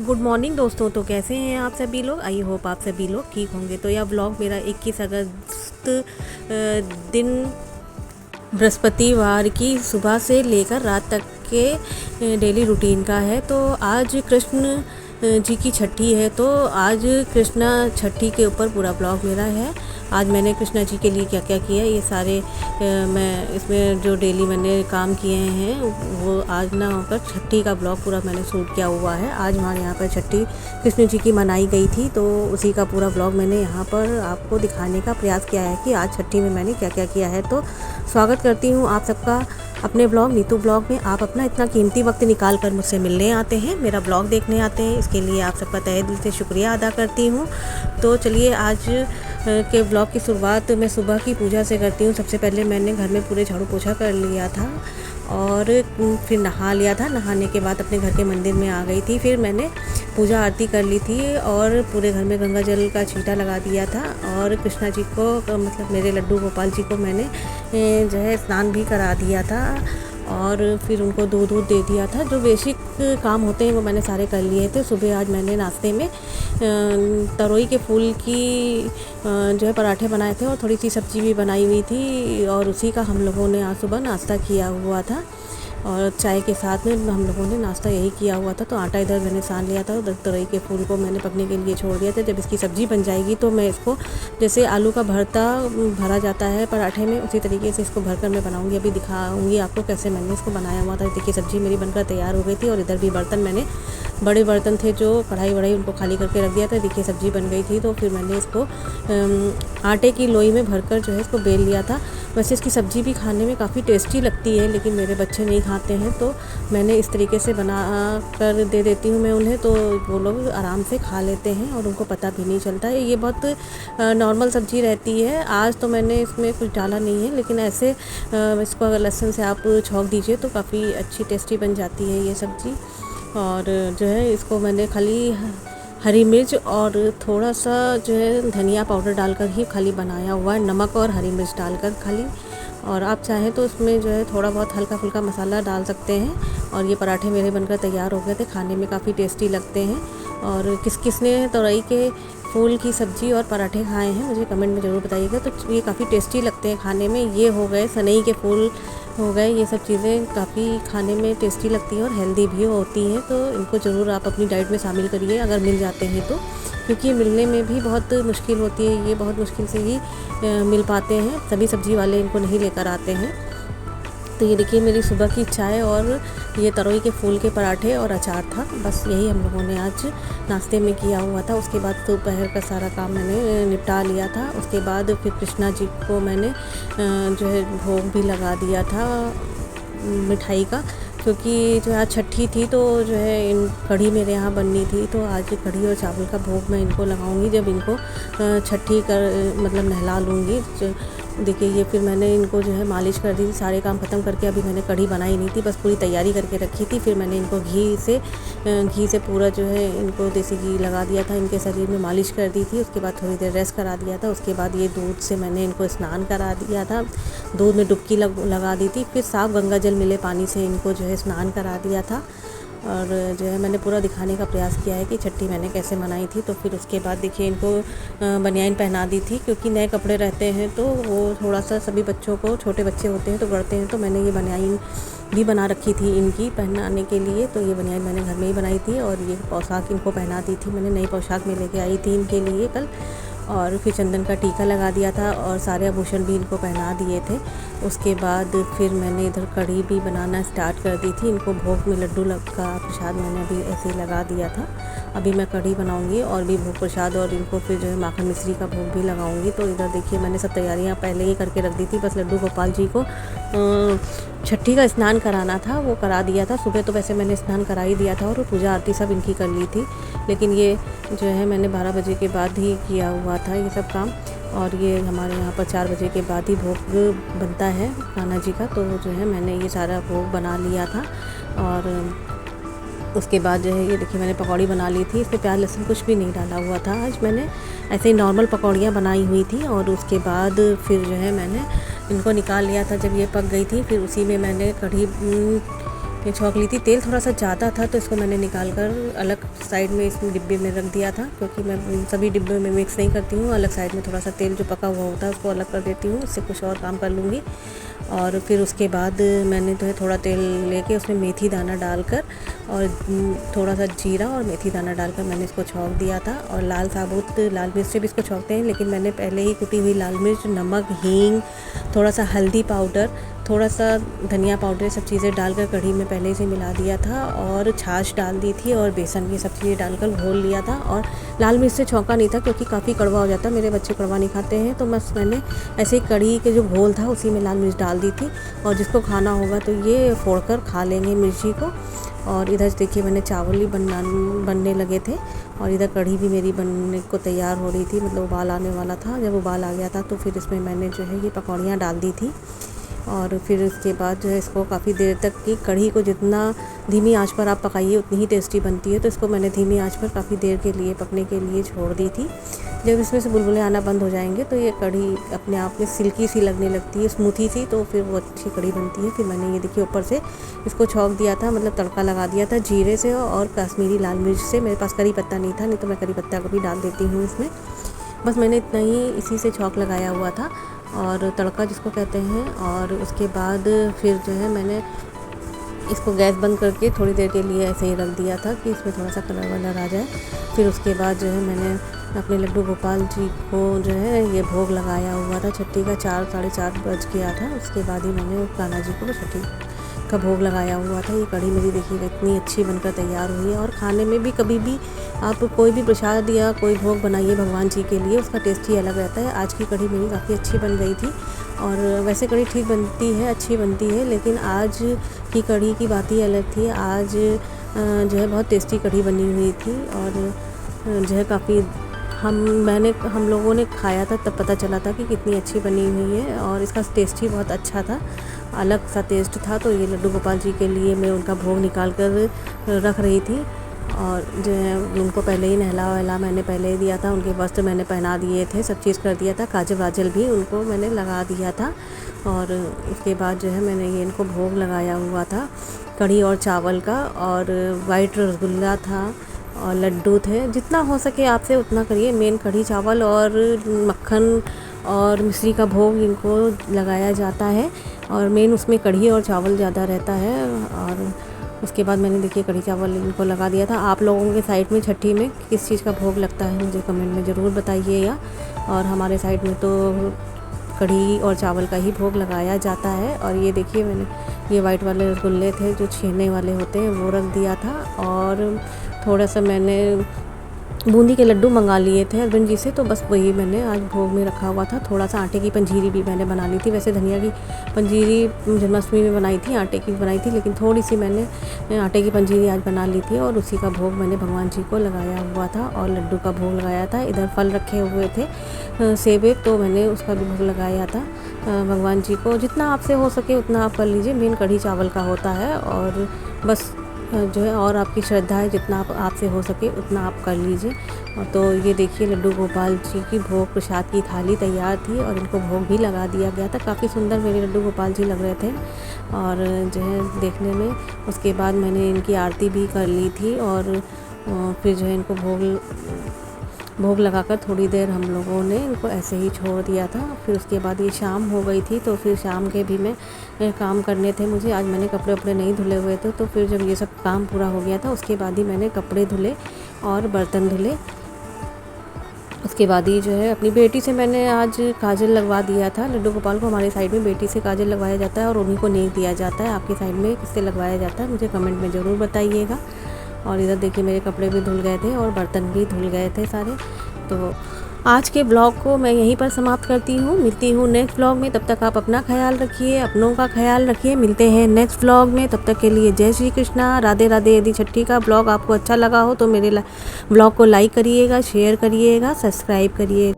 Good morning दोस्तों। तो कैसे हैं आप सभी लोग? आई होप आप सभी लोग ठीक होंगे। तो यह व्लॉग मेरा 21 अगस्त दिन बृहस्पतिवार की सुबह से लेकर रात तक के डेली रूटीन का है। तो आज कृष्ण जी की छठी है, तो आज कृष्णा छठी के ऊपर पूरा ब्लॉग मेरा है। आज मैंने कृष्णा जी के लिए क्या क्या किया ये सारे मैं इसमें जो डेली मैंने काम किए हैं वो आज ना होकर छठी का ब्लॉग पूरा मैंने शूट किया हुआ है। आज हमारे यहाँ पर छठी कृष्ण जी की मनाई गई थी, तो उसी का पूरा ब्लॉग मैंने यहाँ पर आपको दिखाने का प्रयास किया है कि आज छठी में मैंने क्या क्या किया है। तो स्वागत करती हूँ आप सबका अपने ब्लॉग नीतू ब्लॉग में। आप अपना इतना कीमती वक्त निकाल कर मुझसे मिलने आते हैं, मेरा ब्लॉग देखने आते हैं, इसके लिए आप सबका तहे दिल से शुक्रिया अदा करती हूँ। तो चलिए आज के ब्लॉग की शुरुआत मैं सुबह की पूजा से करती हूँ। सबसे पहले मैंने घर में पूरे झाड़ू पोछा कर लिया था और फिर नहा लिया था। नहाने के बाद अपने घर के मंदिर में आ गई थी। फिर मैंने पूजा आरती कर ली थी और पूरे घर में गंगा जल का छींटा लगा दिया था। और कृष्णा जी को मतलब मेरे लड्डू गोपाल जी को मैंने जो है स्नान भी करा दिया था और फिर उनको दूध दे दिया था। जो बेसिक काम होते हैं वो मैंने सारे कर लिए थे। सुबह आज मैंने नाश्ते में तरोई के फूल की जो है पराठे बनाए थे और थोड़ी सी सब्ज़ी भी बनाई हुई थी और उसी का हम लोगों ने आज सुबह नाश्ता किया हुआ था। और चाय के साथ में हम लोगों ने नाश्ता यही किया हुआ था। तो आटा इधर मैंने सान लिया था और तरोई के फूल को मैंने पकने के लिए छोड़ दिया था। जब इसकी सब्ज़ी बन जाएगी तो मैं इसको जैसे आलू का भरता भरा जाता है पराठे में, उसी तरीके से इसको भरकर मैं बनाऊंगी। अभी दिखाऊंगी आपको कैसे मैंने इसको बनाया हुआ था। देखिए सब्ज़ी मेरी बनकर तैयार हो गई थी और इधर भी बर्तन मैंने बड़े बर्तन थे जो कढ़ाई वढ़ाई उनको खाली करके रख दिया था। देखिए सब्ज़ी बन गई थी तो फिर मैंने इसको आटे की लोई में भरकर जो है इसको बेल लिया था। वैसे इसकी सब्ज़ी भी खाने में काफ़ी टेस्टी लगती है, लेकिन मेरे बच्चे नहीं खाते हैं तो मैंने इस तरीके से बना कर दे देती हूँ मैं उन्हें, तो वो लोग आराम से खा लेते हैं और उनको पता भी नहीं चलता है। ये बहुत नॉर्मल सब्ज़ी रहती है। आज तो मैंने इसमें कुछ डाला नहीं है, लेकिन ऐसे इसको अगर लहसुन से आप छौंक दीजिए तो काफ़ी अच्छी टेस्टी बन जाती है ये सब्ज़ी। और जो है इसको मैंने खाली हरी मिर्च और थोड़ा सा जो है धनिया पाउडर डालकर ही खाली बनाया हुआ है, नमक और हरी मिर्च डालकर खाली। और आप चाहें तो इसमें जो है थोड़ा बहुत हल्का फुल्का मसाला डाल सकते हैं। और ये पराठे मेरे बनकर तैयार हो गए थे, खाने में काफ़ी टेस्टी लगते हैं। और किस किस ने तोरई के फूल की सब्ज़ी और पराठे खाए हैं मुझे कमेंट में ज़रूर बताइएगा। तो ये काफ़ी टेस्टी लगते हैं खाने में। ये हो गए सनई के फूल हो गए, ये सब चीज़ें काफ़ी खाने में टेस्टी लगती हैं और हेल्दी भी होती हैं। तो इनको ज़रूर आप अपनी डाइट में शामिल करिए अगर मिल जाते हैं तो, क्योंकि मिलने में भी बहुत मुश्किल होती है। ये बहुत मुश्किल से ही मिल पाते हैं, सभी सब्ज़ी वाले इनको नहीं लेकर आते हैं। तो ये देखिए मेरी सुबह की चाय और ये तरोई के फूल के पराठे और अचार था। बस यही हम लोगों ने आज नाश्ते में किया हुआ था। उसके बाद दोपहर का सारा काम मैंने निपटा लिया था। उसके बाद फिर कृष्णा जी को मैंने जो है भोग भी लगा दिया था मिठाई का, क्योंकि जो आज छठी थी तो जो है इन कढ़ी मेरे यहाँ बननी थी। तो आज कढ़ी और चावल का भोग मैं इनको लगाऊंगी जब इनको छठी कर मतलब नहला लूँगी। देखिए ये फिर मैंने इनको जो है मालिश कर दी थी। सारे काम ख़त्म करके अभी मैंने कढ़ी बनाई नहीं थी, बस पूरी तैयारी करके रखी थी। फिर मैंने इनको घी से पूरा जो है इनको देसी घी लगा दिया था, इनके शरीर में मालिश कर दी थी। उसके बाद थोड़ी देर रेस्ट करा दिया था। उसके बाद ये दूध से मैंने इनको स्नान करा दिया था, दूध में डुबकी लगा दी थी। फिर साफ़ गंगा जल मिले पानी से इनको जो है स्नान करा दिया था। और जो है मैंने पूरा दिखाने का प्रयास किया है कि छठी मैंने कैसे मनाई थी। तो फिर उसके बाद देखिए इनको बनियान पहना दी थी, क्योंकि नए कपड़े रहते हैं तो वो थोड़ा सा सभी बच्चों को, छोटे बच्चे होते हैं तो गड़ते हैं। तो मैंने ये बनियान भी बना रखी थी इनकी पहनाने के लिए। तो ये बनियान मैंने घर में ही बनाई थी और ये पोशाक इनको पहना दी थी मैंने। नई पोशाक में लेके आई थी इनके लिए कल। और फिर चंदन का टीका लगा दिया था और सारे आभूषण भी इनको पहना दिए थे। उसके बाद फिर मैंने इधर कढ़ी भी बनाना स्टार्ट कर दी थी। इनको भोग में लड्डू का प्रसाद मैंने अभी ऐसे ही लगा दिया था। अभी मैं कढ़ी बनाऊंगी और भी भोग प्रसाद और इनको फिर जो है माखन मिश्री का भोग भी लगाऊंगी। तो इधर देखिए मैंने सब तैयारियां पहले ही करके रख दी थी। बस लड्डू गोपाल जी को छठी का स्नान कराना था, वो करा दिया था। सुबह तो वैसे मैंने स्नान करा ही दिया था और पूजा आरती सब इनकी कर ली थी, लेकिन ये जो है मैंने 12 बजे के बाद ही किया हुआ था ये सब काम। और ये हमारे यहाँ पर 4 बजे के बाद ही भोग बनता है कान्हा जी का। तो जो है मैंने ये सारा भोग बना लिया था। और उसके बाद जो है ये देखिए मैंने पकौड़ी बना ली थी। इसमें प्याज लहसुन कुछ भी नहीं डाला हुआ था। आज मैंने ऐसे ही नॉर्मल पकौड़ियाँ बनाई हुई थी। और उसके बाद फिर जो है मैंने इनको निकाल लिया था। जब ये पक गई थी फिर उसी में मैंने कढ़ी छौंक ली थी। तेल थोड़ा सा ज़्यादा था तो इसको मैंने निकाल कर अलग साइड में इस डिब्बे में रख दिया था, क्योंकि मैं सभी डिब्बे में मिक्स नहीं करती हूँ। अलग साइड में थोड़ा सा तेल जो पका हुआ होता है उसको अलग कर देती हूँ, इससे कुछ और काम कर लूँगी। और फिर उसके बाद मैंने जो है थोड़ा तेल लेके उसमें मेथी दाना डालकर और थोड़ा सा जीरा और मेथी दाना डालकर मैंने इसको छौंक दिया था। और साबुत लाल मिर्च से भी इसको छौंकते हैं, लेकिन मैंने पहले ही कुटी हुई लाल मिर्च, नमक, हींग, थोड़ा सा हल्दी पाउडर, थोड़ा सा धनिया पाउडर, सब चीज़ें डालकर कढ़ी में पहले से मिला दिया था और छाछ डाल दी थी और बेसन की सब चीज़ें डालकर घोल लिया था। और लाल मिर्च से छौंका नहीं था क्योंकि काफ़ी कड़वा हो जाता है, मेरे बच्चे कड़वा नहीं खाते हैं, तो बस मैंने ऐसे ही कढ़ी के जो घोल था उसी में लाल मिर्च डाल दी थी। और जिसको खाना होगा तो ये फोड़कर खा लेंगे मिर्ची को। और इधर देखिए मैंने चावल ही बनने लगे थे और इधर कढ़ी भी मेरी बनने को तैयार हो रही थी, मतलब उबाल आने वाला था। जब उबाल आ गया था तो फिर इसमें मैंने जो है ये पकौड़ियाँ डाल दी थी। और फिर उसके बाद जो है इसको काफ़ी देर तक की कढ़ी को जितना धीमी आंच पर आप पकाइए उतनी ही टेस्टी बनती है, तो इसको मैंने धीमी आंच पर काफ़ी देर के लिए पकने के लिए छोड़ दी थी। जब इसमें से बुलबुले आना बंद हो जाएंगे तो ये कढ़ी अपने आप में सिल्की सी लगने लगती है, स्मूथी सी, तो फिर वो अच्छी कढ़ी बनती है। फिर मैंने ये देखिए ऊपर से इसको छौंक दिया था, मतलब तड़का लगा दिया था जीरे से और कश्मीरी लाल मिर्च से। मेरे पास करी पत्ता नहीं था, नहीं तो मैं करी पत्ता को भी डाल देती हूँ इसमें। बस मैंने इतना ही इसी से छौंक लगाया हुआ था और तड़का जिसको कहते हैं। और उसके बाद फिर जो है मैंने इसको गैस बंद करके थोड़ी देर के लिए ऐसे ही रख दिया था कि इसमें थोड़ा सा कलर वलर आ जाए। फिर उसके बाद जो है मैंने अपने लड्डू गोपाल जी को जो है ये भोग लगाया हुआ था छठी का। 4 साढ़े 4 बज गया था, उसके बाद ही मैंने कान्हा जी को छठी का भोग लगाया हुआ था। ये कढ़ी मेरी देखिएगा इतनी अच्छी बनकर तैयार हुई है। और खाने में भी कभी भी आप कोई भी प्रसाद या कोई भोग बनाइए भगवान जी के लिए, उसका टेस्ट ही अलग रहता है। आज की कढ़ी मेरी काफ़ी अच्छी बन गई थी। और वैसे कढ़ी ठीक बनती है, अच्छी बनती है, लेकिन आज की कढ़ी की बात ही अलग थी। आज जो है बहुत टेस्टी कढ़ी बनी हुई थी और जो है काफ़ी हम लोगों ने खाया था तब पता चला था कि कितनी अच्छी बनी हुई है और इसका टेस्ट ही बहुत अच्छा था, अलग सा टेस्ट था। तो ये लड्डू गोपाल जी के लिए मैं उनका भोग निकाल कर रख रही थी और जो है उनको पहले ही नहला वहला मैंने पहले ही दिया था, उनके वस्त्र मैंने पहना दिए थे, सब चीज़ कर दिया था, काजल वाजल भी उनको मैंने लगा दिया था। और उसके बाद जो है मैंने ये इनको भोग लगाया हुआ था कढ़ी और चावल का। और वाइट रसगुल्ला था और लड्डू थे, जितना हो सके आपसे उतना करिए। मेन कढ़ी चावल और मक्खन और मिश्री का भोग इनको लगाया जाता है और मेन उसमें कढ़ी और चावल ज़्यादा रहता है। और उसके बाद मैंने देखिए कढ़ी चावल इनको लगा दिया था। आप लोगों के साइड में छठी में किस चीज़ का भोग लगता है मुझे कमेंट में ज़रूर बताइएगा। और हमारे साइड में तो कढ़ी और चावल का ही भोग लगाया जाता है। और ये देखिए मैंने ये वाइट वाले रसगुल्ले थे जो छेने वाले होते हैं वो रख दिया था। और थोड़ा सा मैंने बूंदी के लड्डू मंगा लिए थे हस्बैंड जी से, तो बस वही मैंने आज भोग में रखा हुआ था। थोड़ा सा आटे की पंजीरी भी मैंने बना ली थी, वैसे धनिया की पंजीरी जन्माष्टमी में बनाई थी, आटे की बनाई थी, लेकिन थोड़ी सी मैंने आटे की पंजीरी आज बना ली थी और उसी का भोग मैंने भगवान जी को लगाया हुआ था और लड्डू का भोग लगाया था। इधर फल रखे हुए थे सेब, तो मैंने उसका भी भोग लगाया था भगवान जी को। जितना आपसे हो सके उतना आप कर लीजिए, मेन कढ़ी चावल का होता है और बस जो है और आपकी श्रद्धा है, जितना आपसे हो सके उतना आप कर लीजिए। और तो ये देखिए लड्डू गोपाल जी की भोग प्रसाद की थाली तैयार थी और इनको भोग भी लगा दिया गया था। काफ़ी सुंदर मेरे लड्डू गोपाल जी लग रहे थे और जो है देखने में। उसके बाद मैंने इनकी आरती भी कर ली थी और फिर जो है इनको भोग लगाकर थोड़ी देर हम लोगों ने इनको ऐसे ही छोड़ दिया था। फिर उसके बाद ये शाम हो गई थी, तो फिर शाम के भी मैं काम करने थे मुझे। आज मैंने कपड़े वपड़े नहीं धुले हुए थे, तो फिर जब ये सब काम पूरा हो गया था उसके बाद ही मैंने कपड़े धुले और बर्तन धुले। उसके बाद ही जो है अपनी बेटी से मैंने आज काजल लगवा दिया था। लड्डू गोपाल को हमारे साइड में बेटी से काजल लगवाया जाता है और उन्हीं को नेक दिया जाता है। आपके साइड में किससे लगवाया जाता है मुझे कमेंट में ज़रूर बताइएगा। और इधर देखिए मेरे कपड़े भी धुल गए थे और बर्तन भी धुल गए थे सारे। तो आज के ब्लॉग को मैं यहीं पर समाप्त करती हूँ, मिलती हूँ नेक्स्ट ब्लॉग में। तब तक आप अपना ख्याल रखिए, अपनों का ख्याल रखिए। मिलते हैं नेक्स्ट ब्लॉग में, तब तक के लिए जय श्री कृष्णा, राधे राधे। यदि छठी का ब्लॉग आपको अच्छा लगा हो तो मेरे ब्लॉग को लाइक करिएगा, शेयर करिएगा, सब्सक्राइब करिए।